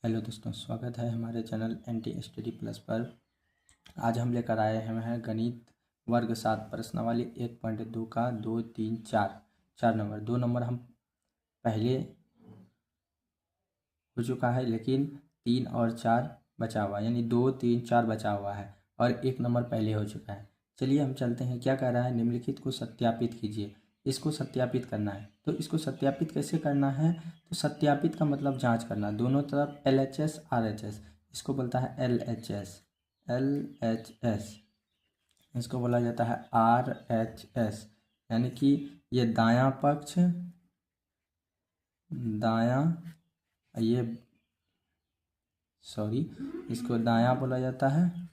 Hello दोस्तों, स्वागत है हमारे चैनल एनटी स्टडी प्लस पर। आज हम लेकर आए हैं गणित वर्ग 7 प्रश्नावली 1.2 का 2, 3, 4 नंबर। 2 नंबर हम पहले हो चुका है, लेकिन 3 और 4 बचा हुआ है, यानी 2, 3, 4 बचा हुआ है और 1 नंबर पहले हो चुका है। चलिए हम चलते हैं। क्या कह रहा है? निम्नलिखित को सत्यापित कीजिए। इसको सत्यापित करना है, तो इसको सत्यापित कैसे करना है? तो सत्यापित का मतलब जांच करना। दोनों तरफ LHS RHS, इसको बोलता है LHS LHS, इसको बोला जाता है RHS, यानी कि ये दायां पक्ष, दायां, ये सॉरी, इसको दायां बोला जाता है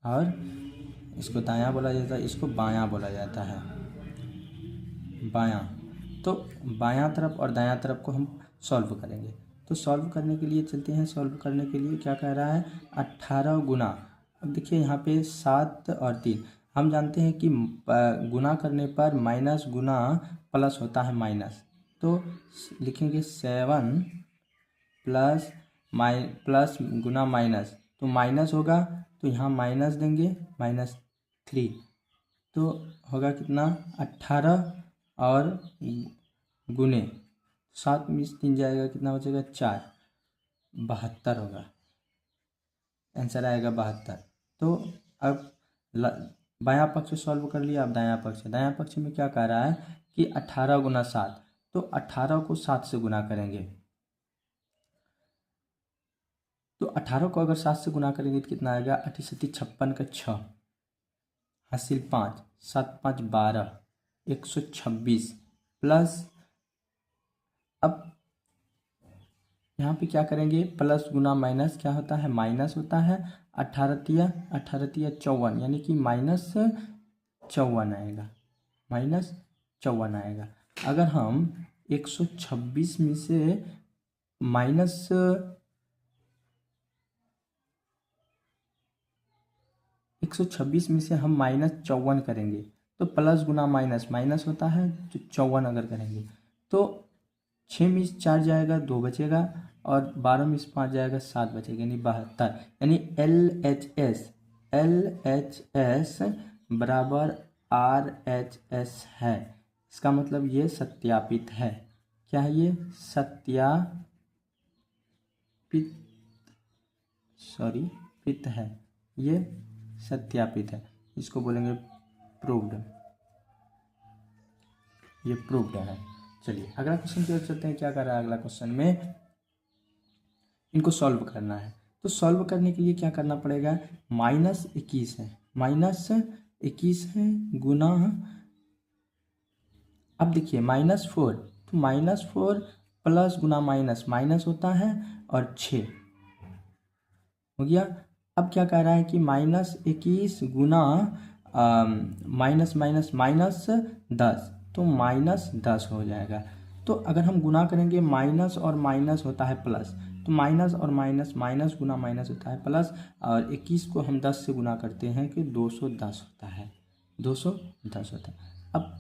और इसको दायां बोला जाता है, इसको बायां बोला जाता है, बायां। तो बायां तरफ और दायां तरफ को हम सॉल्व करेंगे। तो सॉल्व करने के लिए चलते हैं। सॉल्व करने के लिए क्या कह रहा है? 18 गुना। अब देखिए यहाँ पे 7 और 3, हम जानते हैं कि गुना करने पर माइनस गुना प्लस होता है माइनस। तो लिखेंगे 7 प्लस गुना माइनस, तो माइनस होगा, तो यहाँ माइनस देंगे, -3, तो होगा कितना? 18 और गुने 7 में 3 जाएगा, कितना बचेगा? 4, 72 होगा। आंसर आएगा 72। तो अब बायां पक्ष सॉल्व कर लिया। अब दायां पक्ष, दायां पक्ष में क्या कह रहा है कि 18 गुना 7, तो 18 को 7 से गुना करेंगे। तो 18 को अगर 7 से गुना करेंगे तो कितना आएगा? 8 7 56 का 6, हासिल 5, 7 5 12, 126 प्लस, अब यहाँ पे क्या करेंगे? प्लस गुना माइनस क्या होता है? माइनस होता है। 18 तिया 54, यानी कि -54 आएगा, -54 आएगा। अगर हम 126 में से माइनस 126 में से हम -54 करेंगे तो प्लस गुना माइनस माइनस होता है, तो 54 अगर करेंगे तो 6 में 4 जाएगा, 2 बचेगा, और 12 में 5 जाएगा, 7 बचेगा, यानी 72। यानी LHS बराबर RHS है। इसका मतलब ये सत्यापित है। क्या है ये? पित है, ये सत्यापित है। इसको बोलेंगे प्रूव्ड, ये प्रूव्ड है। चलिए अगला क्वेश्चन की ओर चलते हैं। क्या कर रहा है अगला क्वेश्चन में? इनको सॉल्व करना है। तो सॉल्व करने के लिए क्या करना पड़ेगा? -21 है, -21 है गुना, अब देखिए -4, तो -4 प्लस गुना माइनस माइनस होता है, और 6 हो गया। अब क्या कह रहा है कि -21 गुना माइनस माइनस माइनस 10, तो -10 हो जाएगा। तो अगर हम गुना करेंगे, माइनस और माइनस होता है प्लस, तो माइनस और माइनस, माइनस गुना माइनस होता है प्लस, और 21 को हम 10 से गुना करते हैं कि 210 होता है, 210 होता है। अब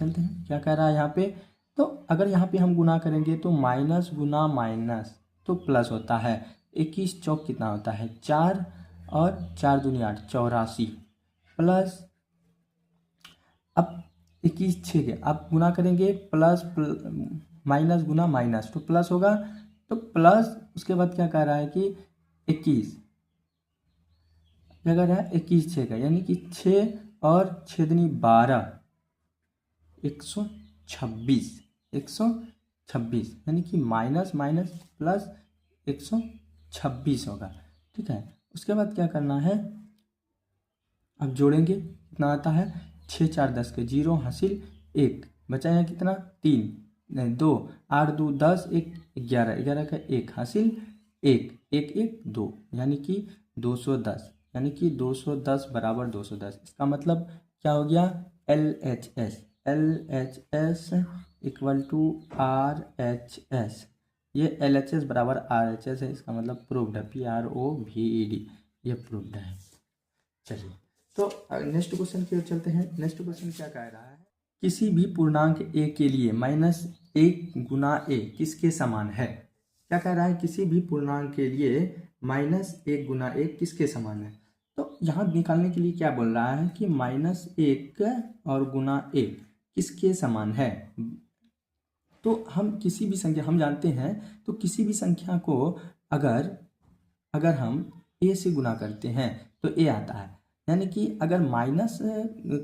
चलते हैं, क्या कह रहा है यहाँ पे? तो अगर यहाँ पे हम गुना करेंगे तो माइनस गुना माइनस तो प्लस होता है। 21 चौक कितना होता है? 4, और 4 दूनी 8, 84 प्लस, अब 21 6 के अब गुना करेंगे, माइनस गुना माइनस तो प्लस होगा, तो प्लस उसके बाद क्या कह रहा है कि 21, क्या कह रहा है? 21 6 का, यानी कि 6 और 6 दूनी 12, 126 यानी कि माइनस माइनस प्लस 126 होगा। ठीक है, उसके बाद क्या करना है? अब जोड़ेंगे, कितना आता है? 6 4 10 के 0, हासिल 1, बचा यहाँ कितना? 3 नहीं 2, 8 2 10, 1 11, 11 का 1, हासिल 1 1 1 2, यानी कि 210, यानी कि 210 बराबर 210। इसका मतलब क्या हो गया? LHS इक्वल टू RHS, ये LHS बराबर RHS है। इसका मतलब प्रूव्ड है, PROVED, ये प्रूव्ड है। चलिए तो नेक्स्ट क्वेश्चन की ओर चलते हैं। नेक्स्ट क्वेश्चन क्या कह रहा है किसी भी पूर्णांक a के लिए -1 गुना a किसके समान है? क्या कह रहा है? किसी भी पूर्णांक के लिए -1 गुना a किसके समान है? तो यहाँ निकालने के लिए क्या बोल रहा है कि -1 और गुना a किसके समान है? तो हम किसी भी संख्या, हम जानते हैं, तो किसी भी संख्या को अगर हम a से गुना करते हैं तो a आता है, यानी कि अगर माइनस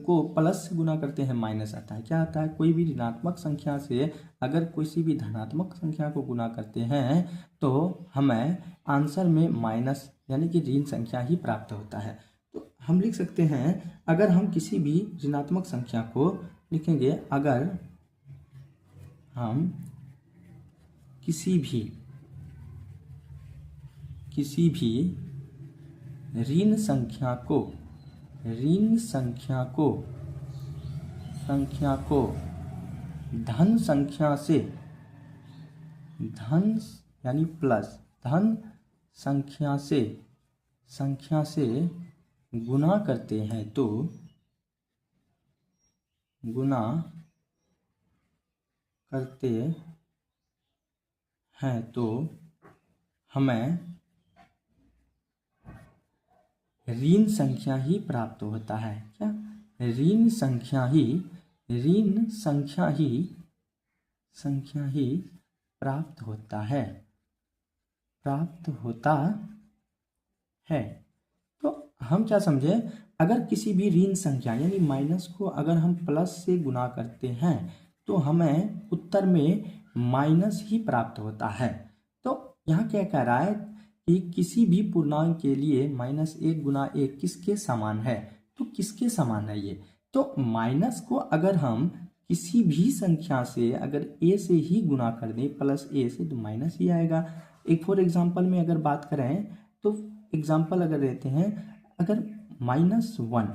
को प्लस से गुना करते हैं माइनस आता है। क्या आता है? कोई भी ऋणात्मक संख्या से अगर किसी भी धनात्मक संख्या को गुना करते हैं तो हमें आंसर में माइनस यानी कि ऋण संख्या ही प्राप्त होता है। तो हम लिख सकते हैं, अगर हम किसी भी ऋणात्मक संख्या को लिखेंगे, अगर हम किसी भी ऋण संख्या को धन यानी प्लस धन संख्या से गुना करते हैं तो हमें ऋण संख्या ही प्राप्त होता है। क्या? ऋण संख्या ही प्राप्त होता है। तो हम क्या समझे? अगर किसी भी ऋण संख्या यानी माइनस को अगर हम प्लस से गुना करते हैं तो हमें उत्तर में माइनस ही प्राप्त होता है। तो यहाँ क्या कह रहा है कि किसी भी पूर्णांक के लिए -1 गुना a किसके समान है? तो किसके समान है ये? तो माइनस को अगर हम किसी भी संख्या से अगर a से ही गुना कर दें प्लस a से, तो माइनस ही आएगा। एक फॉर एग्जांपल में अगर बात करें तो एग्जांपल अगर देते हैं, अगर -1,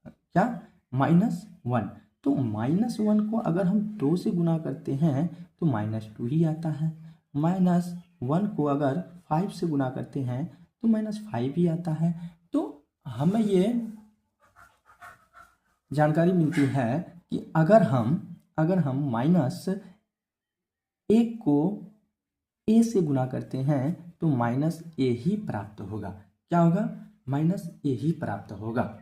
क्या -1, तो -1 को अगर हम 2 से गुना करते हैं तो -2 ही आता है। -1 को अगर 5 से गुना करते हैं तो -5 ही आता है। तो हमें ये जानकारी मिलती है कि अगर हम -1 को a से गुना करते हैं तो -a ही प्राप्त होगा। क्या होगा? -a ही प्राप्त होगा।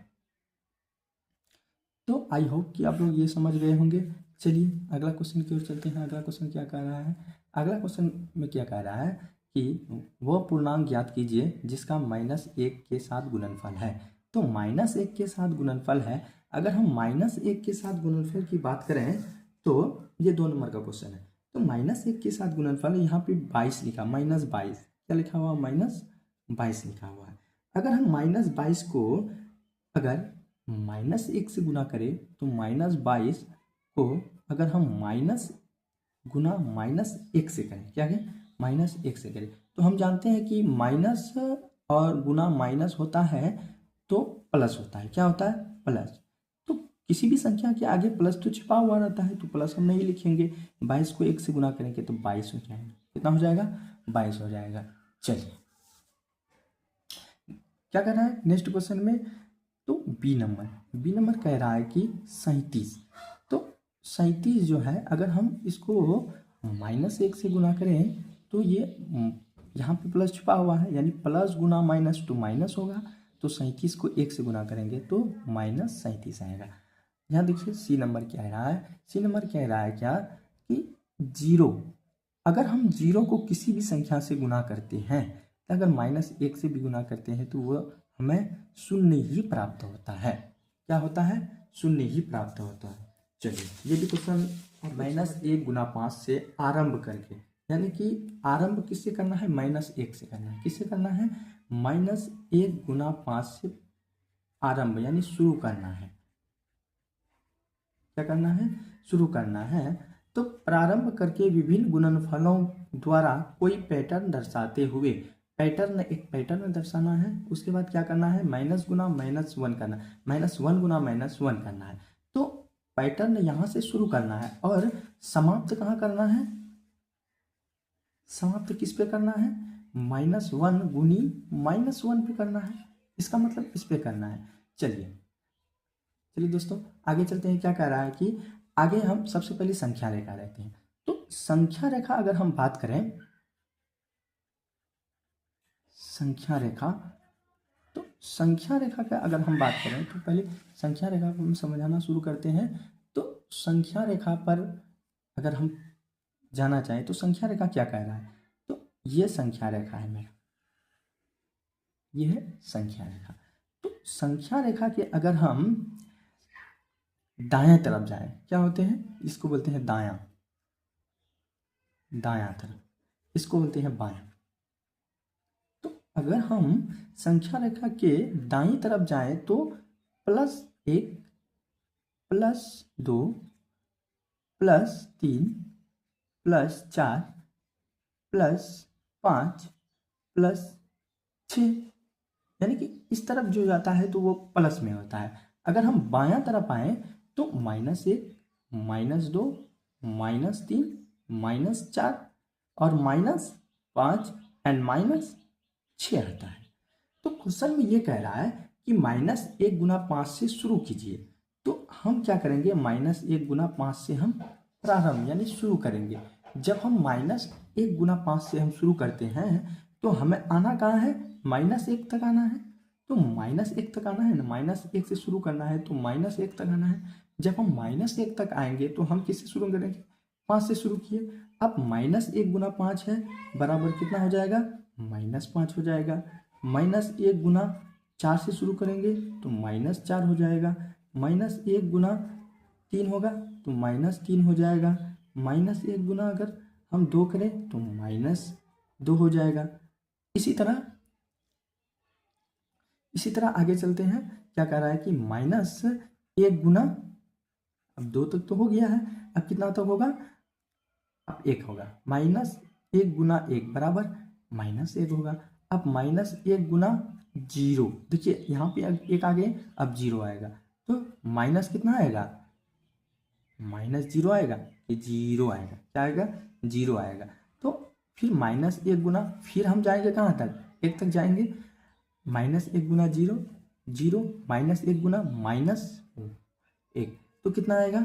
तो आई होप कि आप लोग ये समझ गए होंगे। चलिए अगला क्वेश्चन की ओर चलते हैं। अगला क्वेश्चन क्या कह रहा है? अगला क्वेश्चन में क्या कह रहा है कि वह पूर्णांक ज्ञात कीजिए जिसका -1 के साथ गुणनफल है। तो -1 के साथ गुणनफल है। अगर हम -1 के साथ गुणनफल की बात करें तो ये 2 नंबर का क्वेश्चन है। तो -1 के साथ गुणनफल है, यहाँ पे 22 लिखा, -22, क्या लिखा हुआ? -22 लिखा हुआ है। अगर हम -22 को अगर -1 से गुना करें तो -22 को अगर हम माइनस गुना -1 से करें, क्या है? -1 से करें, तो हम जानते हैं कि माइनस और गुना माइनस होता है तो प्लस होता है। क्या होता है? प्लस। तो किसी भी संख्या के आगे प्लस तो छिपा हुआ रहता है, तो प्लस हम नहीं लिखेंगे। 22 को 1 से गुना करेंगे तो 22 हो जाएगा। कितना हो जाएगा? 22 हो जाएगा। चलिए क्या कर रहा है नेक्स्ट क्वेश्चन में? तो बी नंबर कह रहा है कि 37। तो 37 जो है, अगर हम इसको -1 से गुना करें तो ये यहाँ पे प्लस छुपा हुआ है, यानी प्लस गुना माइनस तो माइनस होगा। तो 37 को 1 से गुना करेंगे तो -37 आएगा। यहाँ देखिए सी नंबर क्या कह रहा है? सी नंबर कह रहा है क्या कि 0, अगर हम 0 को किसी भी संख्या से गुना करते हैं, तो अगर -1 से भी गुना करते हैं तो वह हमें 0 ही प्राप्त होता है। क्या होता है? 0 ही प्राप्त होता है। चलिए ये भी क्वेश्चन -1 गुना 5 से आरंभ करके, यानी कि आरंभ किससे करना है? -1 से करना है। किससे करना है? -1 गुना 5 से आरंभ यानी शुरू करना है। क्या करना है? शुरू करना है। तो प्रारंभ करके विभिन्न गुणनफलों द्वारा कोई पैटर्न दर्शाते हुए, एक पैटर्न दर्शाना है। उसके बाद क्या करना है? माइनस गुना -1 करना है, -1 गुना -1 करना है। तो पैटर्न यहाँ से शुरू करना है और समाप्त कहाँ करना है? समाप्त किस पे करना है? -1 गुनी -1 पे करना है। इसका मतलब इस पे करना है। चलिए दोस्तों आगे चलते हैं। क्या कह रहा है कि आगे हम सबसे पहले संख्या रेखा रहती हैं। तो संख्या रेखा अगर हम बात करें, संख्या रेखा, तो संख्या रेखा का अगर हम बात करें तो पहले संख्या रेखा को हम समझाना शुरू करते हैं। तो संख्या रेखा पर अगर हम जाना चाहें तो संख्या रेखा क्या कह रहा है, तो ये संख्या रेखा है मेरा, ये है संख्या रेखा। तो संख्या रेखा के अगर हम दाएं तरफ जाएं, क्या होते हैं, इसको बोलते हैं दायां, दायां तरफ, इसको बोलते हैं बायां। तो अगर हम संख्या रेखा के दाईं तरफ जाएं तो +1 +2 +3 +4 +5 +6, यानी कि इस तरफ जो जाता है तो वो प्लस में होता है। अगर हम बायां तरफ आए तो -1 -2 -3 -4 और -5 एंड -6 आता है। तो क्वेश्चन में ये कह रहा है कि -1 गुना 5 से शुरू कीजिए। तो हम क्या करेंगे, -1 गुना 5 से हम प्रारंभ यानी शुरू करेंगे। जब हम -1 गुना 5 से हम शुरू करते हैं तो हमें आना कहाँ है, -1 तक आना है। तो -1 तक आना है ना, -1 से शुरू करना है तो -1 तक आना है। जब हम -1 तक आएंगे तो हम किससे शुरू करेंगे, 5 से शुरू किए। अब -1 गुना 5 है बराबर कितना हो जाएगा, -5 हो जाएगा। -1 गुना 4 से शुरू करेंगे तो -4 हो जाएगा। -1 गुना 3 होगा तो -3 हो जाएगा। -1 गुना अगर हम 2 करें तो -2 हो जाएगा। इसी तरह आगे चलते हैं। क्या कह रहा है कि -1 गुना, अब 2 तक तो हो गया है, अब कितना तक होगा, अब 1 होगा। -1 गुना 1 बराबर -1 होगा। अब -1 गुना 0, देखिए यहाँ पे 1 आ गए, अब 0 आएगा तो माइनस कितना आएगा, -0 आएगा, ये 0 आएगा, क्या आएगा, 0 आएगा। तो फिर -1 गुना, फिर हम जाएंगे कहाँ तक, 1 तक जाएंगे। -1 गुना 0 0, -1 गुना -1, तो कितना आएगा,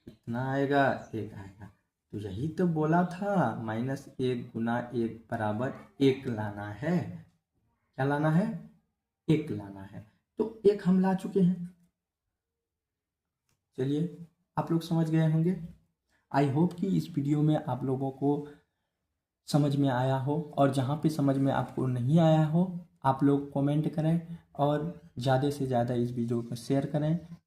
कितना आएगा, 1 आएगा। तो यही तो बोला था, -1 गुना 1 बराबर 1 लाना है। क्या लाना है, 1 लाना है। तो 1 हम ला चुके हैं। चलिए, आप लोग समझ गए होंगे। आई होप कि इस वीडियो में आप लोगों को समझ में आया हो, और जहाँ पे समझ में आपको नहीं आया हो आप लोग कमेंट करें और ज़्यादा से ज़्यादा इस वीडियो को शेयर करें।